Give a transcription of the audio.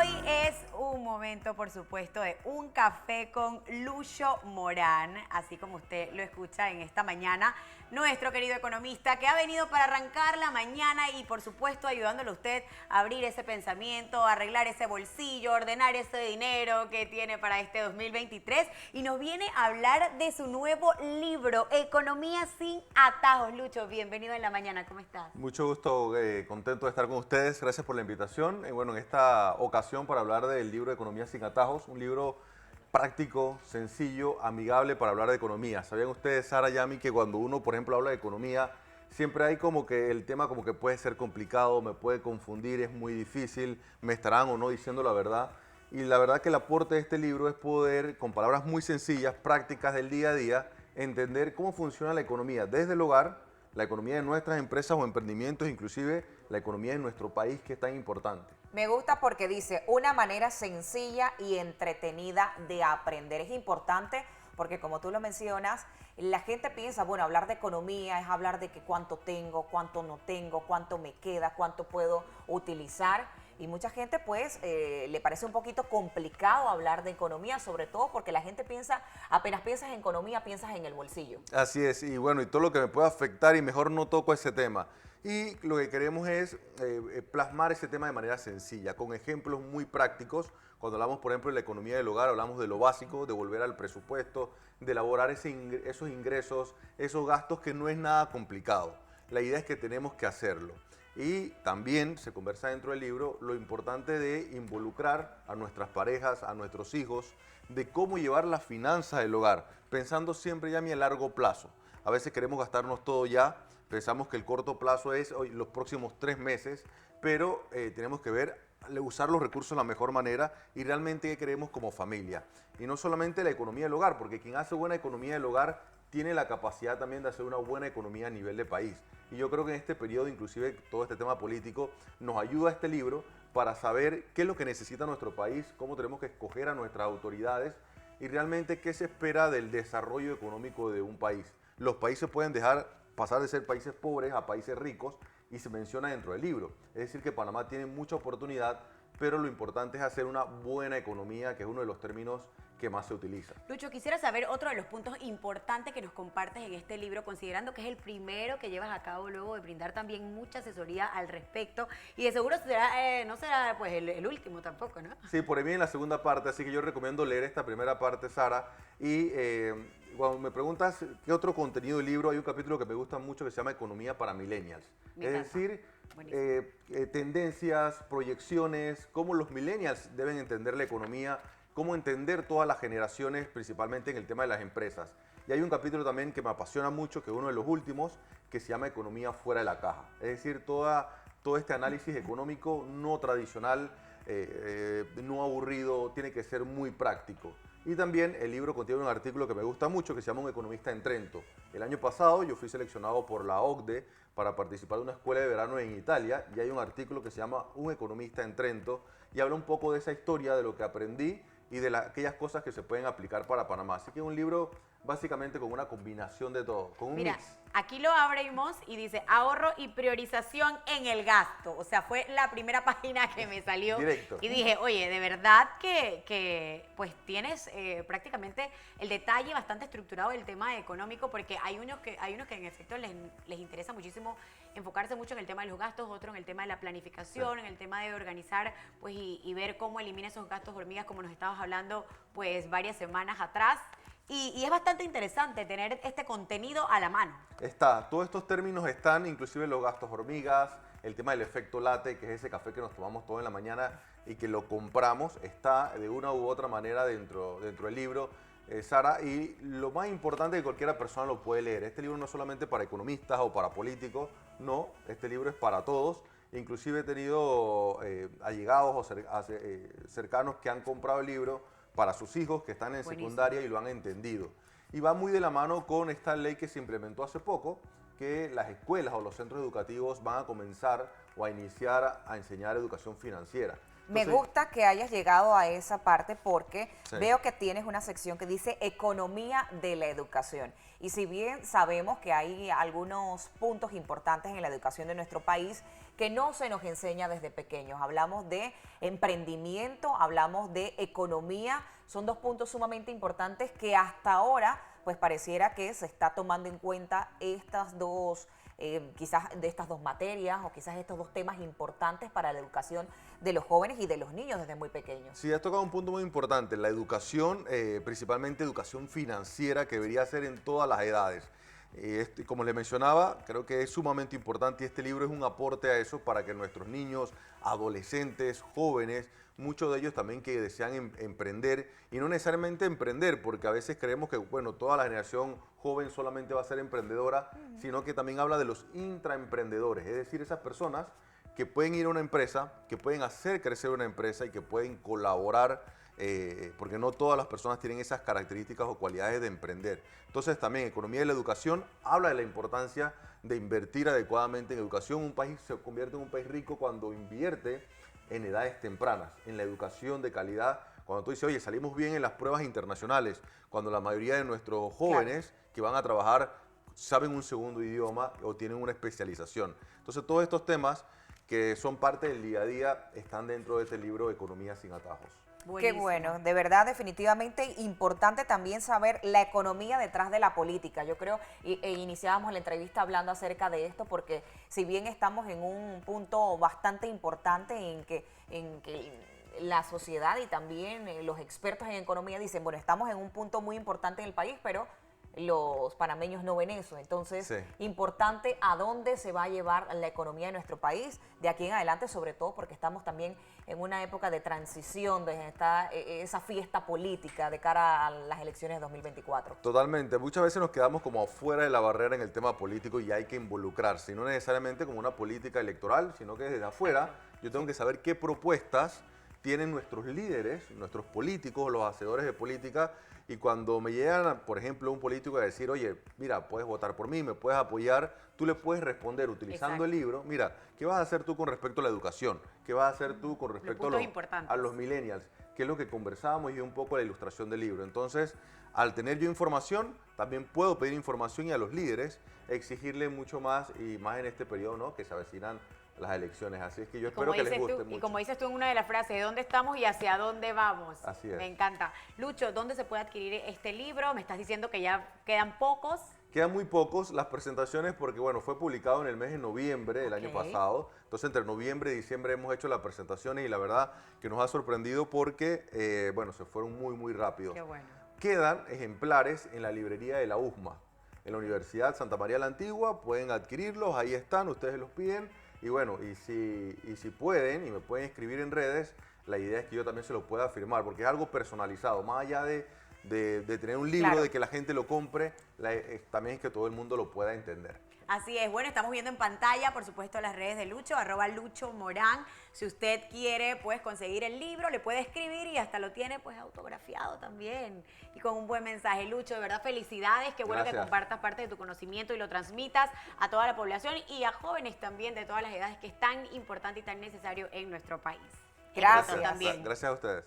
Hoy es un momento, por supuesto, de un café con Lucho Morán, así como usted lo escucha en esta mañana, nuestro querido economista que ha venido para arrancar la mañana y, por supuesto, ayudándole a usted a abrir ese pensamiento, a arreglar ese bolsillo, ordenar ese dinero que tiene para este 2023 y nos viene a hablar de su nuevo libro, Economía sin atajos. Lucho, bienvenido en la mañana, ¿cómo estás? Mucho gusto, contento de estar con ustedes. Gracias por la invitación. Bueno, en esta ocasión para hablar del libro de Economía sin atajos, un libro práctico, sencillo, amigable para hablar de economía. ¿Sabían ustedes, Sara y Yami, que cuando uno, por ejemplo, habla de economía, siempre hay como que el tema como que puede ser complicado, me puede confundir, es muy difícil, me estarán o no diciendo la verdad? Y la verdad que el aporte de este libro es poder, con palabras muy sencillas, prácticas del día a día, entender cómo funciona la economía desde el hogar, la economía de nuestras empresas o emprendimientos, inclusive la economía de nuestro país, que es tan importante. Me gusta porque dice una manera sencilla y entretenida de aprender. Es importante porque, como tú lo mencionas, la gente piensa, bueno, hablar de economía es hablar de que cuánto tengo, cuánto no tengo, cuánto me queda, cuánto puedo utilizar. Y mucha gente pues le parece un poquito complicado hablar de economía, sobre todo porque la gente piensa, apenas piensas en economía, piensas en el bolsillo. Así es, y bueno, y todo lo que me pueda afectar y mejor no toco ese tema. Y lo que queremos es plasmar ese tema de manera sencilla, con ejemplos muy prácticos. Cuando hablamos, por ejemplo, de la economía del hogar, hablamos de lo básico, de volver al presupuesto, de elaborar esos ingresos, esos gastos, que no es nada complicado. La idea es que tenemos que hacerlo. Y también se conversa dentro del libro lo importante de involucrar a nuestras parejas, a nuestros hijos, de cómo llevar las finanzas del hogar, pensando siempre ya a largo plazo. A veces queremos gastarnos todo ya, pensamos que el corto plazo es hoy, los próximos 3 meses, pero tenemos que ver, usar los recursos de la mejor manera y realmente qué queremos como familia. Y no solamente la economía del hogar, porque quien hace buena economía del hogar tiene la capacidad también de hacer una buena economía a nivel de país. Y yo creo que en este periodo, inclusive todo este tema político, nos ayuda este libro para saber qué es lo que necesita nuestro país, cómo tenemos que escoger a nuestras autoridades y realmente qué se espera del desarrollo económico de un país. Los países pueden pasar de ser países pobres a países ricos y se menciona dentro del libro. Es decir, que Panamá tiene mucha oportunidad, pero lo importante es hacer una buena economía, que es uno de los términos que más se utiliza. Lucho, quisiera saber otro de los puntos importantes que nos compartes en este libro, considerando que es el primero que llevas a cabo luego de brindar también mucha asesoría al respecto y de seguro será, no será pues el último tampoco, ¿no? Sí, por ahí viene la segunda parte, así que yo recomiendo leer esta primera parte, Sara. Y cuando me preguntas qué otro contenido del libro, hay un capítulo que me gusta mucho que se llama Economía para Millennials. Es decir, tendencias, proyecciones, cómo los millennials deben entender la economía, cómo entender todas las generaciones, principalmente en el tema de las empresas. Y hay un capítulo también que me apasiona mucho, que es uno de los últimos, que se llama Economía fuera de la caja. Es decir, todo este análisis económico no tradicional, no aburrido, tiene que ser muy práctico. Y también el libro contiene un artículo que me gusta mucho, que se llama Un economista en Trento. El año pasado yo fui seleccionado por la OCDE para participar de una escuela de verano en Italia, y hay un artículo que se llama Un economista en Trento, y habla un poco de esa historia, de lo que aprendí y de aquellas cosas que se pueden aplicar para Panamá. Así que es un libro básicamente con una combinación de todo, con un Mira, mix. aquí lo abrimos y dice ahorro y priorización en el gasto. O sea, fue la primera página que me salió. Directo. Y dije, oye, de verdad que pues tienes prácticamente el detalle bastante estructurado del tema económico, porque hay unos que en efecto les interesa muchísimo enfocarse mucho en el tema de los gastos, otros en el tema de la planificación, en el tema de organizar pues y ver cómo elimina esos gastos hormigas, como nos estabas hablando pues varias semanas atrás. Y es bastante interesante tener este contenido a la mano. Todos estos términos están, inclusive los gastos hormigas, el tema del efecto latte, que es ese café que nos tomamos todo en la mañana y que lo compramos, está de una u otra manera dentro del libro, Sara. Y lo más importante es que cualquiera persona lo puede leer. Este libro no es solamente para economistas o para políticos, no, este libro es para todos. Inclusive he tenido allegados o cercanos que han comprado el libro para sus hijos que están en secundaria y lo han entendido. Y va muy de la mano con esta ley que se implementó hace poco, que las escuelas o los centros educativos van a comenzar o a iniciar a enseñar educación financiera. Me Entonces, gusta que hayas llegado a esa parte porque Sí. veo que tienes una sección que dice economía de la educación. Y si bien sabemos que hay algunos puntos importantes en la educación de nuestro país que no se nos enseña desde pequeños, hablamos de emprendimiento, hablamos de economía, son dos puntos sumamente importantes que hasta ahora pues pareciera que se está tomando en cuenta estas dos quizás de estas dos materias o quizás estos dos temas importantes para la educación de los jóvenes y de los niños desde muy pequeños. Sí, has tocado un punto muy importante, la educación, principalmente educación financiera, que debería ser en todas las edades. Como le mencionaba, creo que es sumamente importante y este libro es un aporte a eso para que nuestros niños, adolescentes, jóvenes, muchos de ellos también que desean emprender y no necesariamente emprender, porque a veces creemos que bueno, toda la generación joven solamente va a ser emprendedora, sino que también habla de los intraemprendedores, es decir, esas personas que pueden ir a una empresa, que pueden hacer crecer una empresa y que pueden colaborar, porque no todas las personas tienen esas características o cualidades de emprender. Entonces también Economía de la Educación habla de la importancia de invertir adecuadamente en educación. Un país se convierte en un país rico cuando invierte en edades tempranas, en la educación de calidad. Cuando tú dices, oye, salimos bien en las pruebas internacionales, cuando la mayoría de nuestros jóvenes que van a trabajar saben un segundo idioma o tienen una especialización. Entonces todos estos temas que son parte del día a día están dentro de este libro Economía sin atajos. Qué bueno, de verdad, definitivamente importante también saber la economía detrás de la política. Yo creo, iniciábamos la entrevista hablando acerca de esto porque si bien estamos en un punto bastante importante en que la sociedad y también los expertos en economía dicen, bueno, estamos en un punto muy importante en el país, pero los panameños no ven eso. Entonces, Sí. importante a dónde se va a llevar la economía de nuestro país de aquí en adelante, sobre todo porque estamos también en una época de transición, de esa fiesta política de cara a las elecciones de 2024. Totalmente. Muchas veces nos quedamos como afuera de la barrera en el tema político y hay que involucrarse. Y no necesariamente como una política electoral, sino que desde afuera yo tengo que saber qué propuestas tienen nuestros líderes, nuestros políticos, los hacedores de política. Y cuando me llegan, por ejemplo, un político a decir, oye, mira, puedes votar por mí, me puedes apoyar, tú le puedes responder utilizando Exacto. el libro, mira, ¿qué vas a hacer tú con respecto a la educación? ¿Qué vas a hacer tú con respecto puntos importantes. a los millennials? ¿Qué es lo que conversamos y un poco la ilustración del libro? Entonces, al tener yo información, también puedo pedir información y a los líderes exigirle mucho más y más en este periodo, ¿no?, que se avecinan las elecciones. Así es que yo espero que les guste mucho. Y como dices tú en una de las frases, ¿de dónde estamos y hacia dónde vamos? Así es. Me encanta. Lucho, ¿dónde se puede adquirir este libro? Me estás diciendo que ya quedan pocos. Quedan muy pocos las presentaciones porque, bueno, fue publicado en el mes de noviembre del año Ok. pasado. Entonces, entre noviembre y diciembre hemos hecho las presentaciones y la verdad que nos ha sorprendido porque, bueno, se fueron muy, muy rápido. Qué bueno. Quedan ejemplares en la librería de la USMA, en la Universidad Santa María la Antigua. Pueden adquirirlos, ahí están, ustedes los piden. Y bueno, y si pueden y me pueden escribir en redes, la idea es que yo también se lo pueda firmar, porque es algo personalizado, más allá de tener un libro, Claro. de que la gente lo compre, también es que todo el mundo lo pueda entender. Así es, bueno, estamos viendo en pantalla, por supuesto, las redes de Lucho, @LuchoMorán. Si usted quiere, pues, conseguir el libro, le puede escribir y hasta lo tiene, pues, autografiado también. Y con un buen mensaje. Lucho, de verdad, felicidades. Qué bueno que Gracias. compartas parte de tu conocimiento y lo transmitas a toda la población y a jóvenes también de todas las edades, que es tan importante y tan necesario en nuestro país. Gracias. Éxito también. Gracias a ustedes.